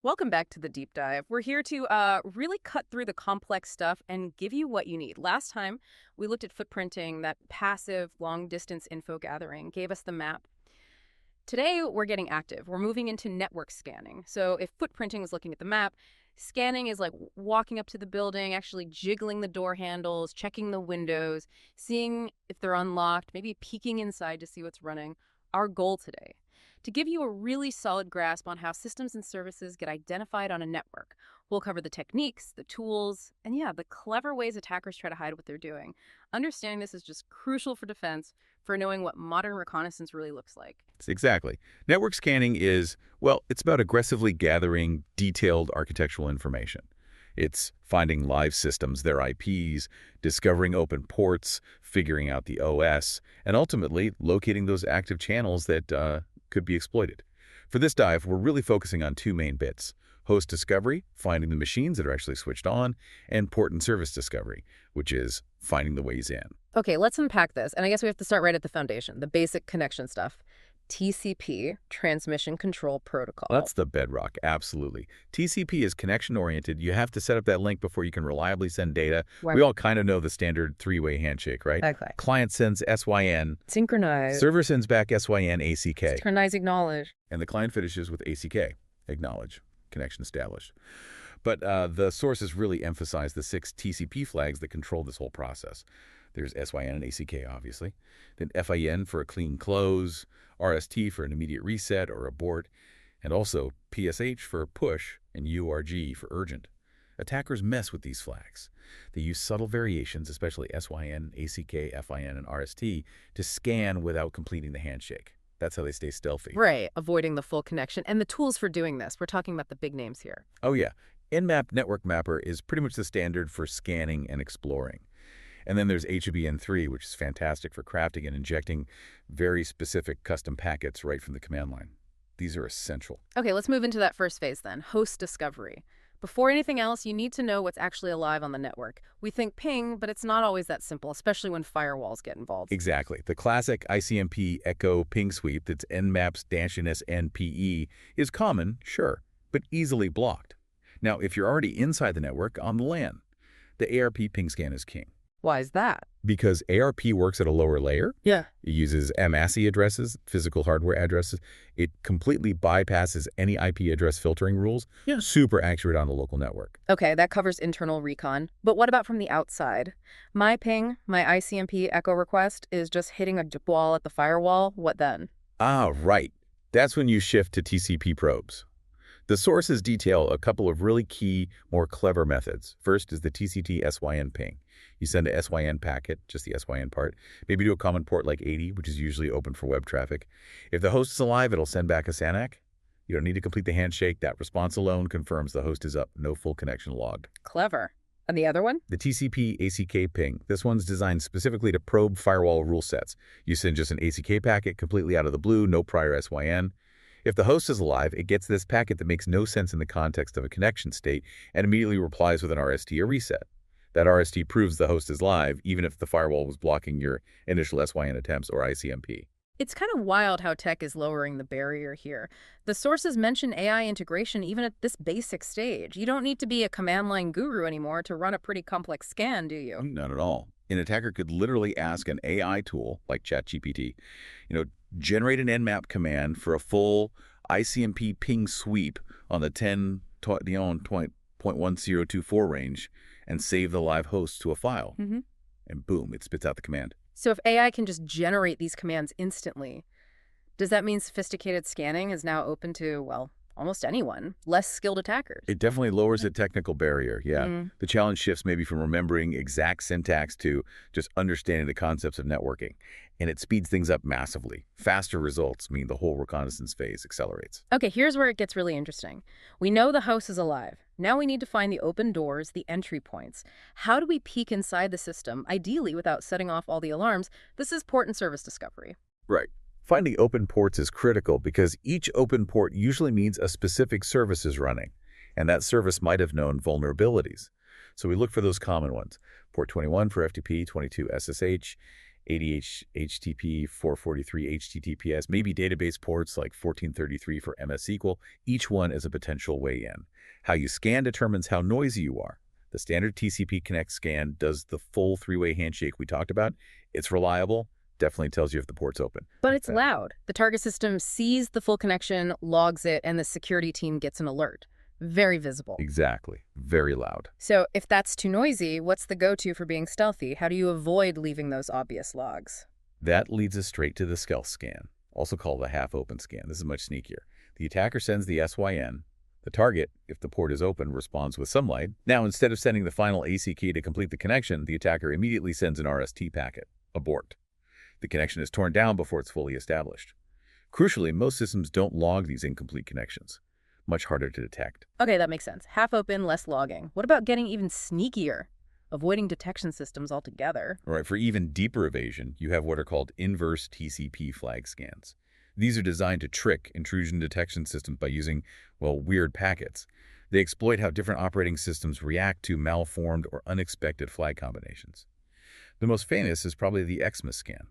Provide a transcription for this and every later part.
Welcome back to the deep dive. We're here to really cut through the complex stuff and give you what you need. Last time, we looked at footprinting, that passive long-distance info gathering, gave us the map. Today, we're getting active. We're moving into network scanning. So if footprinting was looking at the map, scanning is like walking up to the building, actually jiggling the door handles, checking the windows, seeing if they're unlocked, maybe peeking inside to see what's running. Our goal today, to give you a really solid grasp on how systems and services get identified on a network. We'll cover the techniques, the tools, and yeah, the clever ways attackers try to hide what they're doing. Understanding this is just crucial for defense, for knowing what modern reconnaissance really looks like. Exactly. Network scanning is, well, it's about aggressively gathering detailed architectural information. It's finding live systems, their IPs, discovering open ports, figuring out the OS, and ultimately locating those active channels that could be exploited. For this dive, we're really focusing on two main bits: host discovery, finding the machines that are actually switched on, and port and service discovery, which is finding the ways in. Okay, let's unpack this. And I guess we have to start right at the foundation, the basic connection stuff. TCP, Transmission Control Protocol. That's the bedrock, absolutely. TCP is connection-oriented. You have to set up that link before you can reliably send data. Right. We all kind of know the standard three-way handshake, right? Okay. Client sends SYN. Synchronize. Server sends back SYN ACK. Synchronize, acknowledge. And the client finishes with ACK, acknowledge, connection established. But the sources really emphasize the 6 TCP flags that control this whole process. There's SYN and ACK, obviously. Then FIN for a clean close, RST for an immediate reset or abort, and also PSH for push and URG for urgent. Attackers mess with these flags. They use subtle variations, especially SYN, ACK, FIN, and RST, to scan without completing the handshake. That's how they stay stealthy. Right, avoiding the full connection. And the tools for doing this, we're talking about the big names here. Oh yeah, Nmap Network Mapper is pretty much the standard for scanning and exploring. And then there's HABN3, which is fantastic for crafting and injecting very specific custom packets right from the command line. These are essential. Okay, let's move into that first phase then, host discovery. Before anything else, you need to know what's actually alive on the network. We think ping, but it's not always that simple, especially when firewalls get involved. Exactly. The classic ICMP echo ping sweep that's nmaps-NPE is common, sure, but easily blocked. Now, if you're already inside the network on the LAN, the ARP ping scan is king. Why is that? Because ARP works at a lower layer. Yeah. It uses MASI addresses, physical hardware addresses. It completely bypasses any IP address filtering rules. Yeah. Super accurate on the local network. Okay, that covers internal recon. But what about from the outside? My ping, my ICMP echo request, is just hitting a wall at the firewall. What then? Ah, right. That's when you shift to TCP probes. The sources detail a couple of really key, more clever methods. First is the TCT SYN ping. You send a SYN packet, just the SYN part, maybe to a common port like 80, which is usually open for web traffic. If the host is alive, it'll send back a SANAC. You don't need to complete the handshake. That response alone confirms the host is up, no full connection logged. Clever. And the other one? The TCP ACK ping. This one's designed specifically to probe firewall rule sets. You send just an ACK packet completely out of the blue, no prior SYN. If the host is alive, it gets this packet that makes no sense in the context of a connection state and immediately replies with an RST or reset. That RST proves the host is live, even if the firewall was blocking your initial SYN attempts or ICMP. It's kind of wild how tech is lowering the barrier here. The sources mention AI integration even at this basic stage. You don't need to be a command line guru anymore to run a pretty complex scan, do you? Not at all. An attacker could literally ask an AI tool like ChatGPT, generate an Nmap command for a full ICMP ping sweep on the 10.1024 range and save the live host to a file. Mm-hmm. And boom, it spits out the command. So if AI can just generate these commands instantly, does that mean sophisticated scanning is now open to, well, almost anyone, less skilled attackers? It definitely lowers the technical barrier, yeah. Mm. The challenge shifts maybe from remembering exact syntax to just understanding the concepts of networking. And it speeds things up massively. Faster results mean the whole reconnaissance phase accelerates. Okay, here's where it gets really interesting. We know the host is alive. Now we need to find the open doors, the entry points. How do we peek inside the system, ideally without setting off all the alarms? This is port and service discovery. Right. Finding open ports is critical because each open port usually means a specific service is running, and that service might have known vulnerabilities. So we look for those common ones. Port 21 for FTP, 22 SSH, 80 HTTP, 443 HTTPS, maybe database ports like 1433 for MS SQL. Each one is a potential way in. How you scan determines how noisy you are. The standard TCP Connect scan does the full three-way handshake we talked about. It's reliable, definitely tells you if the port's open. But it's loud. The target system sees the full connection, logs it, and the security team gets an alert. Very visible. Exactly. Very loud. So if that's too noisy, what's the go-to for being stealthy? How do you avoid leaving those obvious logs? That leads us straight to the stealth scan, also called the half-open scan. This is much sneakier. The attacker sends the SYN. The target, if the port is open, responds with some light. Now, instead of sending the final AC key to complete the connection, the attacker immediately sends an RST packet. Abort. The connection is torn down before it's fully established. Crucially, most systems don't log these incomplete connections. Much harder to detect. Okay, that makes sense. Half open, less logging. What about getting even sneakier? Avoiding detection systems altogether. All right, for even deeper evasion, you have what are called inverse TCP flag scans. These are designed to trick intrusion detection systems by using, well, weird packets. They exploit how different operating systems react to malformed or unexpected flag combinations. The most famous is probably the Xmas scan.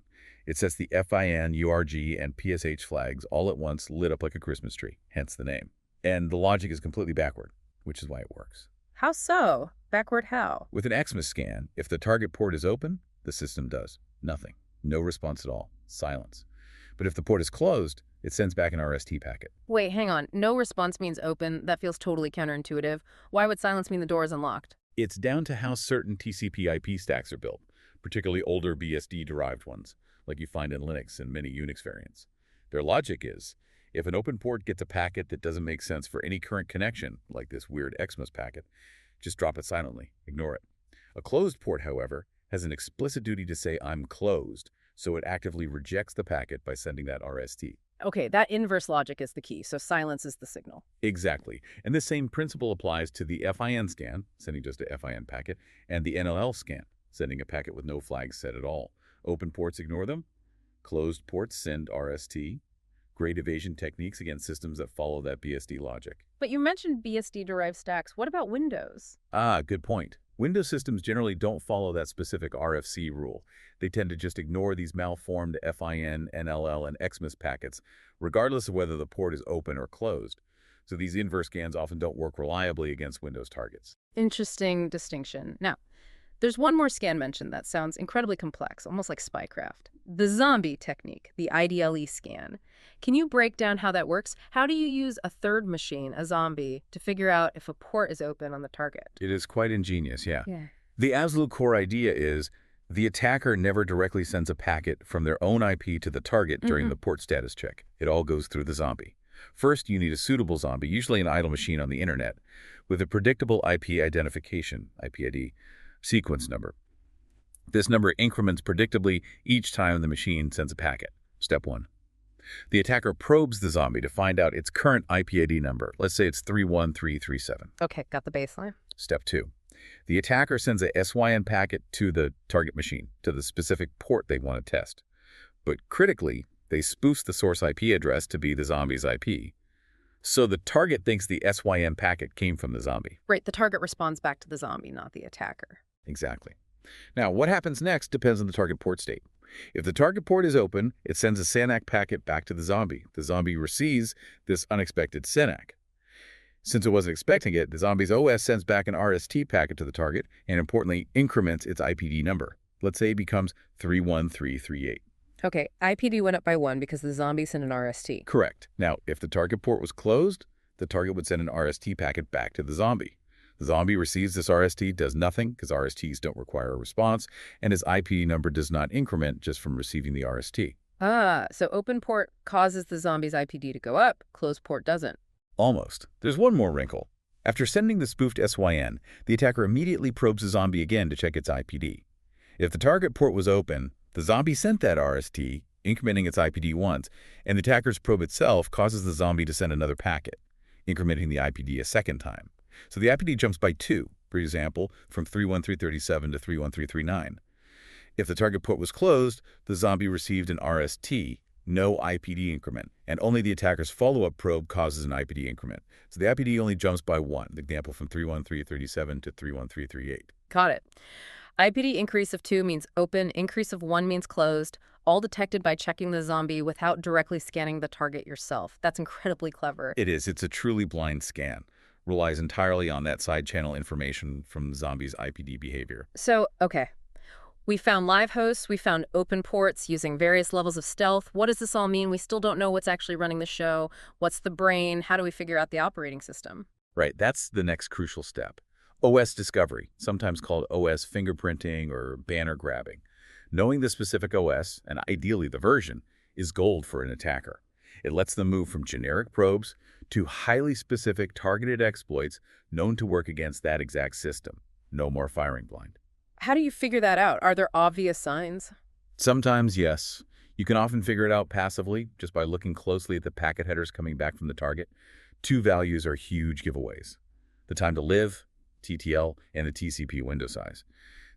It sets the FIN, URG, and PSH flags all at once lit up like a Christmas tree, hence the name. And the logic is completely backward, which is why it works. How so? Backward how? With an Xmas scan, if the target port is open, the system does nothing. No response at all. Silence. But if the port is closed, it sends back an RST packet. Wait, hang on. No response means open. That feels totally counterintuitive. Why would silence mean the door is unlocked? It's down to how certain TCP IP stacks are built, particularly older BSD-derived ones, like you find in Linux and many Unix variants. Their logic is, if an open port gets a packet that doesn't make sense for any current connection, like this weird Xmas packet, just drop it silently, ignore it. A closed port, however, has an explicit duty to say, I'm closed, so it actively rejects the packet by sending that RST. Okay, that inverse logic is the key, so silence is the signal. Exactly. And the same principle applies to the FIN scan, sending just a FIN packet, and the NLL scan, sending a packet with no flags set at all. Open ports ignore them. Closed ports send RST. Great evasion techniques against systems that follow that BSD logic. But you mentioned BSD-derived stacks. What about Windows? Good point. Windows systems generally don't follow that specific RFC rule. They tend to just ignore these malformed FIN, NLL, and Xmas packets, regardless of whether the port is open or closed. So these inverse scans often don't work reliably against Windows targets. Interesting distinction. Now, there's one more scan mentioned that sounds incredibly complex, almost like spycraft. The zombie technique, the IDLE scan. Can you break down how that works? How do you use a third machine, a zombie, to figure out if a port is open on the target? It is quite ingenious, yeah. The absolute core idea is the attacker never directly sends a packet from their own IP to the target during the port status check. It all goes through the zombie. First, you need a suitable zombie, usually an idle machine on the internet, with a predictable IP identification, IP-ID, sequence number. This number increments predictably each time the machine sends a packet. Step 1. The attacker probes the zombie to find out its current IP-ID number. Let's say it's 31337. Okay, got the baseline. Step 2. The attacker sends a SYN packet to the target machine, to the specific port they want to test. But critically, they spoof the source IP address to be the zombie's IP. So the target thinks the SYN packet came from the zombie. Right, the target responds back to the zombie, not the attacker. Exactly. Now, what happens next depends on the target port state. If the target port is open, it sends a SYNAC packet back to the zombie. The zombie receives this unexpected SYNAC. Since it wasn't expecting it, the zombie's OS sends back an RST packet to the target and, importantly, increments its IPD number. Let's say it becomes 31338. Okay, IPD went up by 1 because the zombie sent an RST. Correct. Now, if the target port was closed, the target would send an RST packet back to the zombie. The zombie receives this RST, does nothing because RSTs don't require a response, and his IP number does not increment just from receiving the RST. So open port causes the zombie's IPD to go up, closed port doesn't. Almost. There's one more wrinkle. After sending the spoofed SYN, the attacker immediately probes the zombie again to check its IPD. If the target port was open, the zombie sent that RST, incrementing its IPD once, and the attacker's probe itself causes the zombie to send another packet, incrementing the IPD a second time. So the IPD jumps by 2, for example, from 31337 to 31339. If the target port was closed, the zombie received an RST, no IPD increment, and only the attacker's follow-up probe causes an IPD increment. So the IPD only jumps by 1, the example from 31337 to 31338. Got it. IPD increase of 2 means open, increase of 1 means closed, all detected by checking the zombie without directly scanning the target yourself. That's incredibly clever. It is. It's a truly blind scan. Relies entirely on that side channel information from the zombie's IPD behavior. So, okay. We found live hosts, we found open ports using various levels of stealth. What does this all mean? We still don't know what's actually running the show. What's the brain? How do we figure out the operating system? Right, that's the next crucial step. OS discovery, sometimes called OS fingerprinting or banner grabbing. Knowing the specific OS, and ideally the version, is gold for an attacker. It lets them move from generic probes to highly specific targeted exploits known to work against that exact system. No more firing blind. How do you figure that out? Are there obvious signs? Sometimes, yes. You can often figure it out passively just by looking closely at the packet headers coming back from the target. Two values are huge giveaways: the time to live, TTL, and the TCP window size.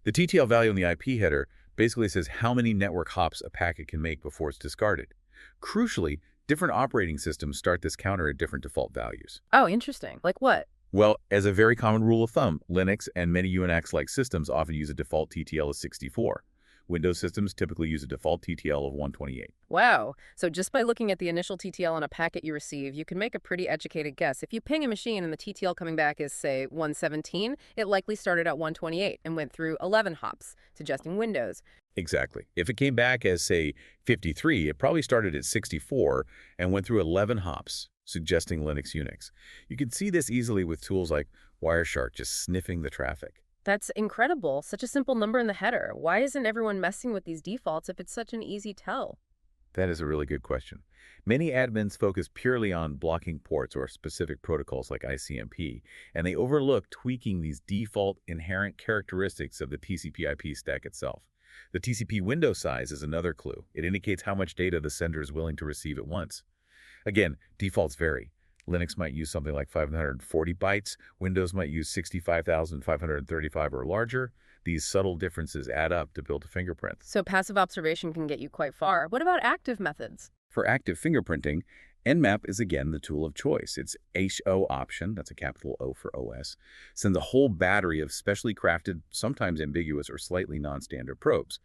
The TTL value in the IP header basically says how many network hops a packet can make before it's discarded. Crucially, different operating systems start this counter at different default values. Oh, interesting. Like what? Well, as a very common rule of thumb, Linux and many Unix-like systems often use a default TTL of 64. Windows systems typically use a default TTL of 128. Wow. So just by looking at the initial TTL on a packet you receive, you can make a pretty educated guess. If you ping a machine and the TTL coming back is, say, 117, it likely started at 128 and went through 11 hops, suggesting Windows. Exactly. If it came back as, say, 53, it probably started at 64 and went through 11 hops, suggesting Linux Unix. You can see this easily with tools like Wireshark just sniffing the traffic. That's incredible. Such a simple number in the header. Why isn't everyone messing with these defaults if it's such an easy tell? That is a really good question. Many admins focus purely on blocking ports or specific protocols like ICMP, and they overlook tweaking these default inherent characteristics of the TCP IP stack itself. The TCP window size is another clue. It indicates how much data the sender is willing to receive at once. Again, defaults vary. Linux might use something like 540 bytes. Windows might use 65,535 or larger. These subtle differences add up to build a fingerprint. So passive observation can get you quite far. What about active methods? For active fingerprinting, Nmap is again the tool of choice. Its HO option, that's a capital O for OS, sends a whole battery of specially crafted, sometimes ambiguous or slightly non-standard probes.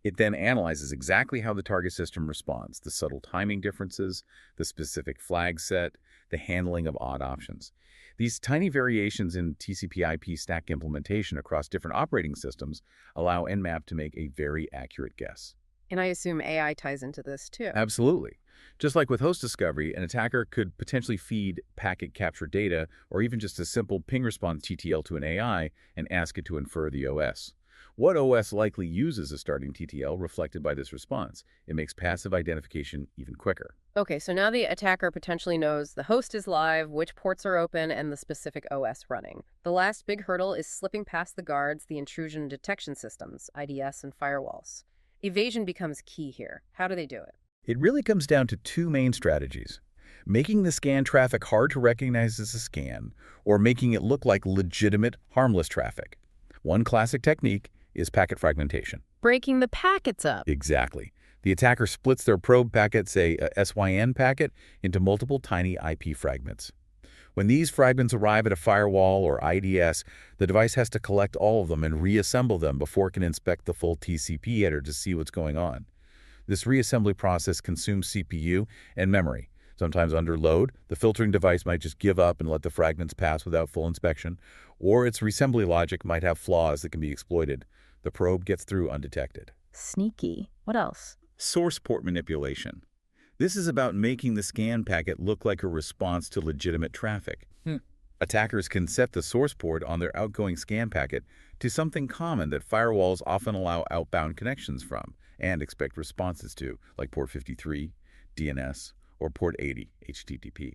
It then analyzes exactly how the target system responds, the subtle timing differences, the specific flag set, the handling of odd options. These tiny variations in TCP IP stack implementation across different operating systems allow Nmap to make a very accurate guess. And I assume AI ties into this too. Absolutely. Just like with host discovery, an attacker could potentially feed packet capture data or even just a simple ping response TTL to an AI and ask it to infer the OS. What OS likely uses a starting TTL reflected by this response? It makes passive identification even quicker. Okay, so now the attacker potentially knows the host is live, which ports are open, and the specific OS running. The last big hurdle is slipping past the guards, the intrusion detection systems, IDS and firewalls. Evasion becomes key here. How do they do it? It really comes down to two main strategies: making the scan traffic hard to recognize as a scan, or making it look like legitimate, harmless traffic. One classic technique is packet fragmentation. Breaking the packets up. Exactly. The attacker splits their probe packet, say a SYN packet, into multiple tiny IP fragments. When these fragments arrive at a firewall or IDS, the device has to collect all of them and reassemble them before it can inspect the full TCP header to see what's going on. This reassembly process consumes CPU and memory. Sometimes under load, the filtering device might just give up and let the fragments pass without full inspection, or its reassembly logic might have flaws that can be exploited. The probe gets through undetected. Sneaky. What else? Source port manipulation. This is about making the scan packet look like a response to legitimate traffic. Attackers can set the source port on their outgoing scan packet to something common that firewalls often allow outbound connections from and expect responses to, like port 53, DNS, or port 80, HTTP.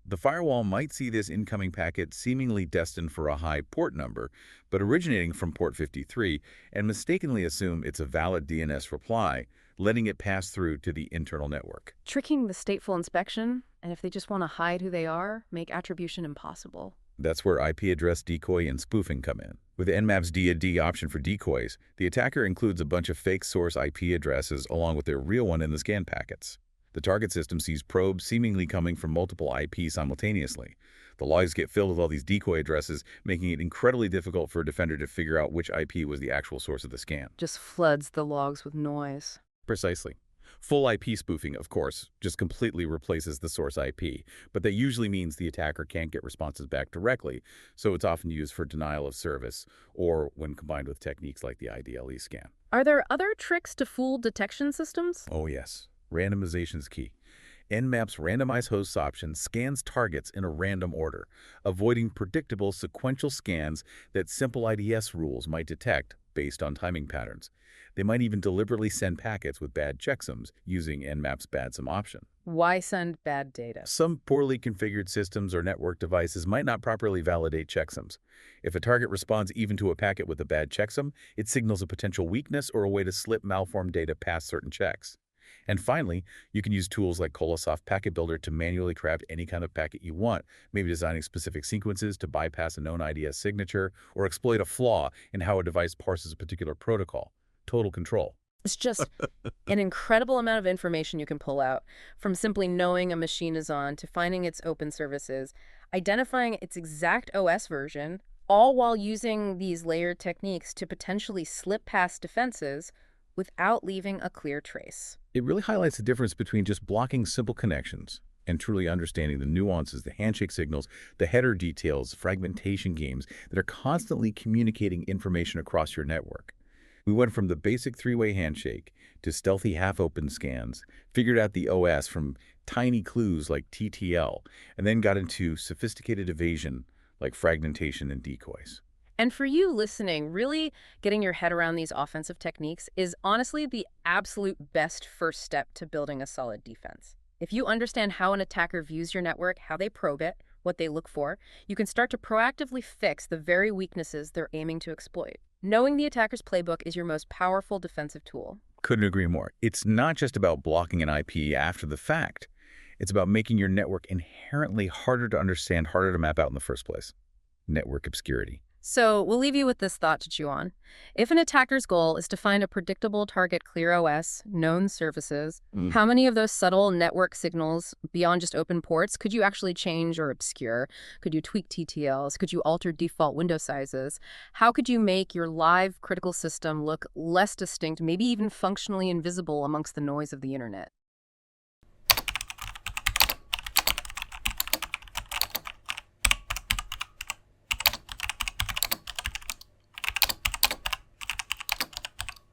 The firewall might see this incoming packet seemingly destined for a high port number, but originating from port 53, and mistakenly assume it's a valid DNS reply, letting it pass through to the internal network. Tricking the stateful inspection, and if they just want to hide who they are, make attribution impossible. That's where IP address decoy and spoofing come in. With Nmap's D option for decoys, the attacker includes a bunch of fake source IP addresses along with their real one in the scan packets. The target system sees probes seemingly coming from multiple IPs simultaneously. The logs get filled with all these decoy addresses, making it incredibly difficult for a defender to figure out which IP was the actual source of the scan. Just floods the logs with noise. Precisely. Full IP spoofing, of course, just completely replaces the source IP, but that usually means the attacker can't get responses back directly, so it's often used for denial of service or when combined with techniques like the IDLE scan. Are there other tricks to fool detection systems? Oh yes, randomization is key. Nmap's randomized hosts option scans targets in a random order, avoiding predictable sequential scans that simple IDS rules might detect based on timing patterns. They might even deliberately send packets with bad checksums using Nmap's badsum option. Why send bad data? Some poorly configured systems or network devices might not properly validate checksums. If a target responds even to a packet with a bad checksum, it signals a potential weakness or a way to slip malformed data past certain checks. And finally, you can use tools like Colosoft Packet Builder to manually craft any kind of packet you want, maybe designing specific sequences to bypass a known IDS signature or exploit a flaw in how a device parses a particular protocol. Total control. It's just an incredible amount of information you can pull out, from simply knowing a machine is on to finding its open services, identifying its exact OS version, all while using these layered techniques to potentially slip past defenses without leaving a clear trace. It really highlights the difference between just blocking simple connections and truly understanding the nuances, the handshake signals, the header details, fragmentation games that are constantly communicating information across your network. We went from the basic three-way handshake to stealthy half-open scans, figured out the OS from tiny clues like TTL, and then got into sophisticated evasion like fragmentation and decoys. And for you listening, really getting your head around these offensive techniques is honestly the absolute best first step to building a solid defense. If you understand how an attacker views your network, how they probe it, what they look for, you can start to proactively fix the very weaknesses they're aiming to exploit. Knowing the attacker's playbook is your most powerful defensive tool. Couldn't agree more. It's not just about blocking an IP after the fact. It's about making your network inherently harder to understand, harder to map out in the first place. Network obscurity. So we'll leave you with this thought to chew on. If an attacker's goal is to find a predictable target clear OS, known services, how many of those subtle network signals beyond just open ports could you actually change or obscure? Could you tweak TTLs? Could you alter default window sizes? How could you make your live critical system look less distinct, maybe even functionally invisible amongst the noise of the internet?